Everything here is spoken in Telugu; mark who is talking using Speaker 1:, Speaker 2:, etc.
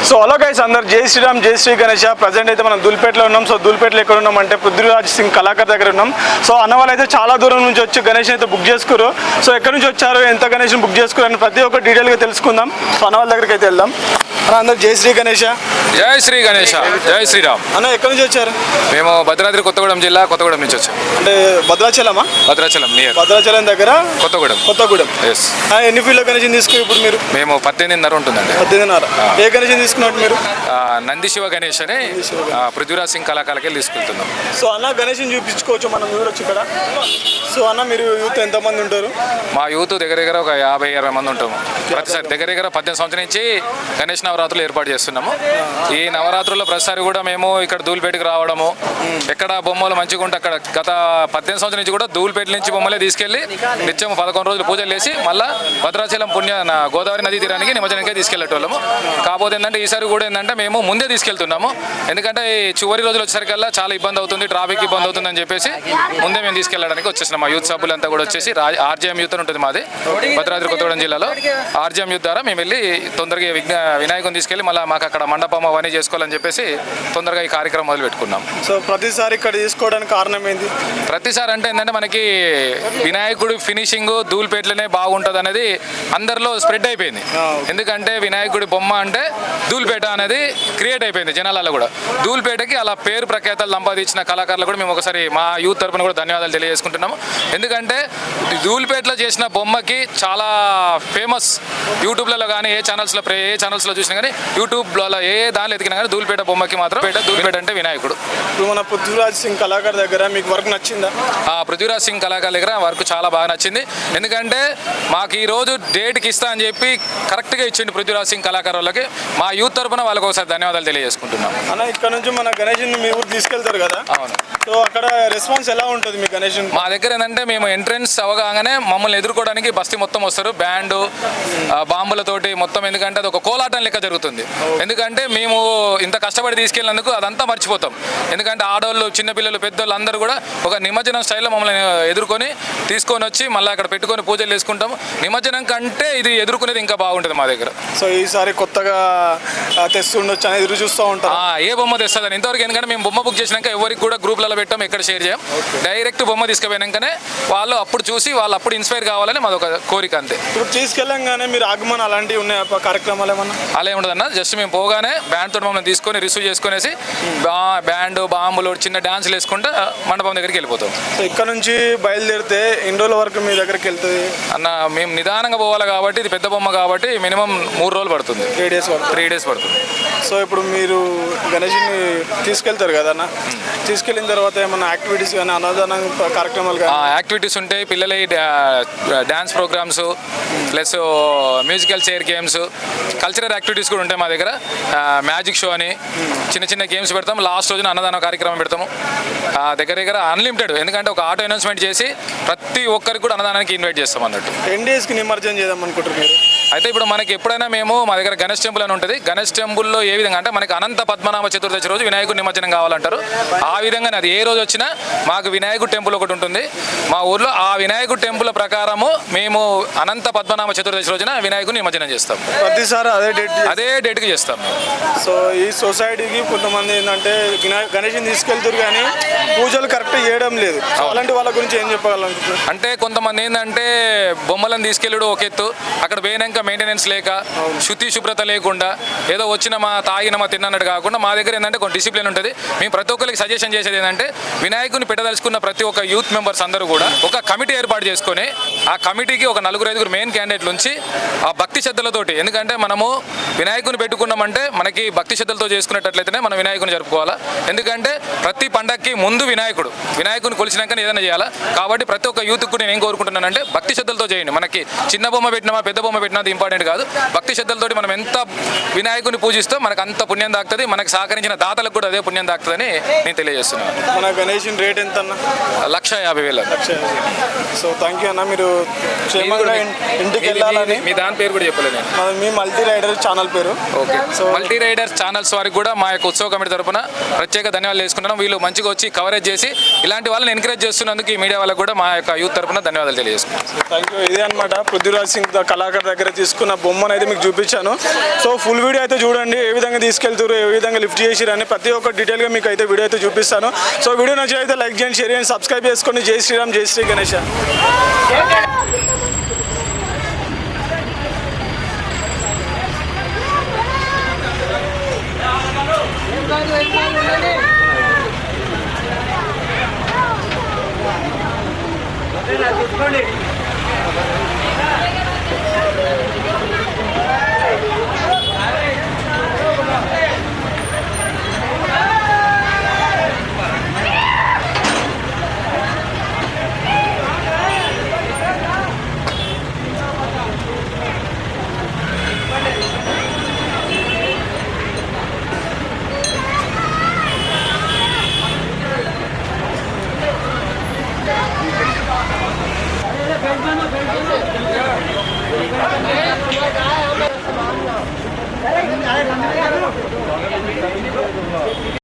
Speaker 1: సో హలో గైస్, అందరు జై శ్రీరామ్, జై శ్రీ గణేష. ప్రజెంట్ అయితే మనం దూల్పేటలో ఉన్నాం. సో దూల్పేటలో ఎక్కడ ఉన్నాం అంటే పృథ్వీరాజ్ సింగ్ కళాకార్ దగ్గర ఉన్నాం. సో అన్న వాళ్ళు అయితే చాలా దూరం నుంచి వచ్చి గణేష్ అయితే బుక్ చేసుకురు. సో ఎక్కడి నుంచి వచ్చారు, ఎంత గణేష్ని బుక్ చేసుకురు అని ప్రతి ఒక్క డీటెయిల్గా తెలుసుకుందాం. సో అన్న వాళ్ళ దగ్గరికి అయితే వెళ్దాం. అన్న అందరు జై శ్రీ గణేష.
Speaker 2: జై శ్రీ గణేష, జై శ్రీరామ్.
Speaker 1: అన్న ఎక్కడి నుంచి వచ్చారు?
Speaker 2: మేము భద్రాద్రి కొత్తగూడెం జిల్లా కొత్తగూడెం నుంచి వచ్చాం.
Speaker 1: అంటే భద్రాచలమా?
Speaker 2: భద్రాచలం నియర్
Speaker 1: భద్రాచలం దగ్గర
Speaker 2: కొత్తగూడెం. ఎస్.
Speaker 1: ఎన్ని ఫీల్డ్లో గణేష్ని తీసుకుని ఇప్పుడు మీరు?
Speaker 2: మేము 18.5 ఉంటుందండి.
Speaker 1: 18.5. ఏ గణేష్ని తీసుకున్నట్టు మీరు?
Speaker 2: నంది శివ గణేష్ అని పృథ్వీరాజ్ సింగ్ కళాకారులకి తీసుకెళ్తున్నాం.
Speaker 1: సో అన్న గణేష్ని చూపించుకోవచ్చు మనం వచ్చి ఇక్కడ. సో అన్న మీరు యూత్ ఎంతమంది ఉంటారు?
Speaker 2: మా యూత్ దగ్గర ఒక 50-60 మంది ఉంటాము. ప్రతిసారి దగ్గర 18 సంవత్సరం నుంచి గణేష్ నవరాత్రులు ఏర్పాటు చేస్తున్నాము. ఈ నవరాత్రుల్లో ప్రతిసారి కూడా మేము ఇక్కడ దూల్పేటకి రావడము, ఎక్కడ బొమ్మలు మంచిగా ఉంటే అక్కడ గత 18 సంవత్సరం నుంచి కూడా దూల్పేట నుంచి బొమ్మలే తీసుకెళ్లి నిత్యం 11 రోజులు పూజలు చేసి మళ్ళీ భద్రాచలం గోదావరి నదీ తీరానికి నిమజ్జనానికి తీసుకెళ్లేటోళ్ళము. కాకపోతే ఏంటంటే ఈసారి కూడా ఏంటంటే మేము ముందే తీసుకెళ్తున్నాము. ఎందుకంటే ఈ చివరి రోజులు వచ్చేసరికల్లా చాలా ఇబ్బంది అవుతుంది, ట్రాఫిక్ ఇబ్బంది అవుతుంది అని చెప్పేసి ముందే మేము తీసుకెళ్ళడానికి వచ్చేసినాం. మా యూత్ సభ్యులంతా కూడా వచ్చేసి ఆర్జేఎం యూత్ అని ఉంటుంది మాది భద్రాద్రి కొత్తగూడెం జిల్లాలో. ఆర్జేఎం యూత్ ద్వారా మేము వెళ్ళి తొందరగా వినాయకుని తీసుకెళ్ళి మళ్ళీ మాకు అక్కడ మండపం అవన్నీ చేసుకోవాలని చెప్పేసి తొందరగా ఈ కార్యక్రమం మొదలు పెట్టుకున్నాం.
Speaker 1: సో ప్రతిసారి ఇక్కడ తీసుకోవడానికి కారణం ఏంటి?
Speaker 2: ప్రతిసారి అంటే ఏంటంటే మనకి వినాయకుడు ఫినిషింగ్ దూల్పేటలోనే బాగుంటుంది అనేది అందరిలో స్ప్రెడ్ అయిపోయింది. ఎందుకంటే వినాయకుడి బొమ్మ అంటే దూల్పేట అనేది క్రియేట్ అయిపోయింది జనాలలో కూడా. దూల్పేటకి అలా పేరు ప్రఖ్యాతలు సంపాదించిన కళాకారులు కూడా మేము ఒకసారి మా యూత్ తరపున కూడా ధన్యవాదాలు తెలియజేసుకుంటున్నాము. ఎందుకంటే దూల్పేటలో చేసిన బొమ్మకి చాలా ఫేమస్. యూట్యూబ్లలో కానీ ఏ ఛానల్స్లో చూసినా కానీ యూట్యూబ్లో ఏ దానిలో ఎదిగినా కానీ దూల్పేట బొమ్మకి మాత్రం దూల్పేట అంటే వినాయకుడు.
Speaker 1: ఇప్పుడు మన పృథ్వీరాజ్ సింగ్ కళాకార్ దగ్గర మీకు వర్క్ నచ్చిందా?
Speaker 2: పృథ్వీరాజ్ సింగ్ కళాకార్ దగ్గర వర్క్ చాలా బాగా నచ్చింది. ఎందుకంటే మాకు ఈ రోజు డేట్కి ఇస్తా అని చెప్పి కరెక్ట్గా ఇచ్చింది పృథ్వీరాజ్ సింగ్ కళాకారు వాళ్ళకి. మా యూత్ తరపున వాళ్ళకి ఒకసారి ధన్యవాదాలు తెలియజేసుకుంటున్నాం.
Speaker 1: అన్న ఇక్కడ నుంచి మన గణేష్ని మీ ఊరు తీసుకెళ్తారు కదా?
Speaker 2: అవును.
Speaker 1: సో అక్కడ రెస్పాన్స్ ఎలా ఉంటుంది మీ గణేష్?
Speaker 2: మా దగ్గర ఏంటంటే మేము ఎంట్రెన్స్ అవగానే మమ్మల్ని ఎదుర్కోవడానికి బస్తీ మొత్తం వస్తారు, బ్యాండ్ బాంబులతోటి మొత్తం. ఎందుకంటే అది ఒక కోలాటం లెక్క జరుగుతుంది. ఎందుకంటే మేము ఇంత కష్టపడి తీసుకెళ్ళినందుకు అదంతా మర్చిపోతాం. ఎందుకంటే ఆడవాళ్ళు, చిన్నపిల్లలు, పెద్దోళ్ళు అందరూ కూడా ఒక నిమజ్జనం స్టైల్లో మమ్మల్ని ఎదుర్కొని తీసుకొని వచ్చి మళ్ళీ అక్కడ పెట్టుకొని పూజలు చేసుకుంటాము. నిమజ్జనం కంటే ఇది ఎదుర్కొనేది ఇంకా బాగుంటుంది మా దగ్గర.
Speaker 1: సో ఈసారి కొత్తగా తెస్తుండొచ్చు అని ఎదురు చూస్తూ ఉంటాం.
Speaker 2: ఏ బొమ్మ తెస్తుందని ఇంతవరకు. ఎందుకంటే మేము బొమ్మ బుక్ చేసినాక ఎవరికి కూడా గ్రూప్లలో పెట్టాం, ఎక్కడ షేర్ చేయం. డైరెక్ట్ బొమ్మ తీసుకుపోయినాకనే వాళ్ళు అప్పుడు చూసి వాళ్ళు అప్పుడు ఇన్స్పైర్ కావాలని మాదొక కోరిక అంతే.
Speaker 1: ఇప్పుడు తీసుకెళ్ళంగానే మీరు ఆగమని అలాంటివి ఉన్నాయి కార్యక్రమాలు ఏమన్నా?
Speaker 2: అలా ఉండదన్న. జస్ట్ మేము పోగానే బ్యాండ్ తోటి మమ్మల్ని తీసుకొని రిసీవ్ చేసుకునేసి బ్యాండ్ బాంబులు చిన్న డాన్సులు వేసుకుంటే మండపం దగ్గరికి వెళ్ళిపోతాం.
Speaker 1: సో ఇక్కడ నుంచి బయలుదేరితే ఎన్ని రోజుల వరకు మీ దగ్గరికి వెళ్తుంది
Speaker 2: అన్న? మేము నిదానంగా పోవాలి కాబట్టి ఇది పెద్ద బొమ్మ కాబట్టి మినిమం 3 రోజులు పడుతుంది. 3 డేస్ పడుతుంది.
Speaker 1: సో ఇప్పుడు మీరు గణేష్ని తీసుకెళ్తారు కదా అన్న, తీసుకెళ్ళిన తర్వాత ఏమన్నా యాక్టివిటీస్ కానీ అన్నదాన కార్యక్రమాలు కానీ?
Speaker 2: యాక్టివిటీస్ ఉంటాయి. పిల్లల dance programs plus musical chair games, cultural activities కూడా ఉంటాయి మా దగ్గర. మ్యాజిక్ షో అని చిన్న చిన్న గేమ్స్ పెడతాం. లాస్ట్ రోజున అన్నదాన కార్యక్రమం పెడతాము. దగ్గర అన్లిమిటెడ్. ఎందుకంటే ఒక ఆటో అనౌన్స్మెంట్ చేసి ప్రతి ఒక్కరికి కూడా అన్నదానానికి ఇన్వైట్ చేస్తాం అన్నట్టు.
Speaker 1: 10 డేస్కి నిమజ్జనం చేద్దాం అనుకుంటారు మీరు?
Speaker 2: అయితే ఇప్పుడు మనకి ఎప్పుడైనా మేము మా దగ్గర గణేష్ టెంపుల్ అని ఉంటుంది. గణేష్ టెంపుల్లో ఏ విధంగా అంటే మనకి అనంత పద్మనాభ చతుర్దశి రోజు వినాయకుడి నిమజ్జనం కావాలంటారు. ఆ విధంగానే అది ఏ రోజు వచ్చినా మాకు వినాయకుడి టెంపుల్ ఒకటి ఉంటుంది మా ఊర్లో. ఆ వినాయకుడి టెంపుల్ ప్రకారము మేము అనంత పద్మనాభ చతుర్దశి రోజున వినాయకుడిని నిమజ్జనం చేస్తాం.
Speaker 1: ప్రతిసారి అదే
Speaker 2: డేట్కి చేస్తాం.
Speaker 1: సో ఈ సొసైటీకి కొంతమంది ఏంటంటే గణేష్ని తీసుకెళ్తారు కానీ పూజలు కరెక్ట్ చేయడం లేదు. అలాంటి వాళ్ళ గురించి ఏం చెప్పగలను?
Speaker 2: అంటే కొంతమంది ఏంటంటే బొమ్మలను తీసుకెళ్ళడు ఒక ఎత్తు, అక్కడ పోయినాక మెయింటెనెన్స్ లేక శుద్ధి శుభ్రత లేకుండా ఏదో వచ్చినమా తాగినమా తిన్నట్టు కాకుండా మా దగ్గర ఏంటంటే కొంచెం డిసిప్లిన్ ఉంటుంది. మేము ప్రతి ఒక్కరికి సజెషన్ చేసేది ఏంటంటే వినాయకుని పెట్టదలుచుకున్న ప్రతి ఒక్క యూత్ మెంబర్స్ అందరూ కూడా ఒక కమిటీ ఏర్పాటు చేసుకొని ఆ కమిటీకి ఒక 4-5 మెయిన్ క్యాండిడేట్లు ఉంచి ఆ భక్తి శ్రద్ధలతోటి. ఎందుకంటే మనము వినాయకుని పెట్టుకున్నామంటే మనకి భక్తి శ్రద్ధలతో చేసుకునేటట్లయితేనే మనం వినాయకుని జరుపుకోవాలా. ఎందుకంటే ప్రతి పండగకి ముందు వినాయకుని కొలిసినాక ఏదైనా చేయాలా. కాబట్టి ప్రతి ఒక్క యూత్కు నేను ఏం కోరుకుంటున్నానంటే భక్తి శ్రద్ధలతో చేయండి. మనకి చిన్న బొమ్మ పెట్టినా పెద్ద బొమ్మ పెట్టినా ఇంపార్టెంట్ కాదు. భక్తి శ్రద్ధలతోటి మనం ఎంత వినాయకుని పూజిస్తే మనకు అంత పుణ్యం దాక్తుంది. మనకు సహకరించిన దాతలకు కూడా అదే పుణ్యం దాక్తుందని నేను తెలియజేస్తున్నాను.
Speaker 1: మన గణేష్ రేట్ ఎంత అన్న?
Speaker 2: 1,50,000.
Speaker 1: సో థ్యాంక్ యూ అన్న. మీరు ఇంటికి వెళ్ళాలని
Speaker 2: మీ దాని పేరు కూడా చెప్పలేదు.
Speaker 1: మీ మల్టీ రైడర్ ఛానల్ పేరు?
Speaker 2: Okay. So multi rider channels వారికి కూడా మా యొక్క ఉత్సవ కమిటీ తరపున ప్రత్యేక ధన్యవాదాలు చేసుకుంటున్నాం. వీళ్ళు మంచిగా వచ్చి కవరేజ్ చేసి ఇలాంటి వాళ్ళని ఎంకరేజ్ చేస్తున్నందుకు ఈ మీడియా వాళ్ళకి కూడా మా యొక్క యూత్ తరపున ధన్యవాదాలు తెలియజేసుకుంటున్నాం.
Speaker 1: Thank you. ఇదే అనమాట పృథ్వీరాజ్ సింగ్ కళాకార్ దగ్గర తీసుకున్న బొమ్మను అయితే మీకు చూపించాను. సో ఫుల్ వీడియో అయితే చూడండి, ఏ విధంగా తీసుకెళ్తారు, ఏ విధంగా లిఫ్ట్ చేసిరని ప్రతి ఒక్క డీటెయిల్గా మీకు అయితే వీడియో అయితే చూపిస్తాను. సో వీడియో నచ్చి అయితే లైక్ చేయండి, షేర్ చేయండి, సబ్స్క్రైబ్ చేసుకోండి. జై శ్రీరామ్, జై శ్రీ గణేష్.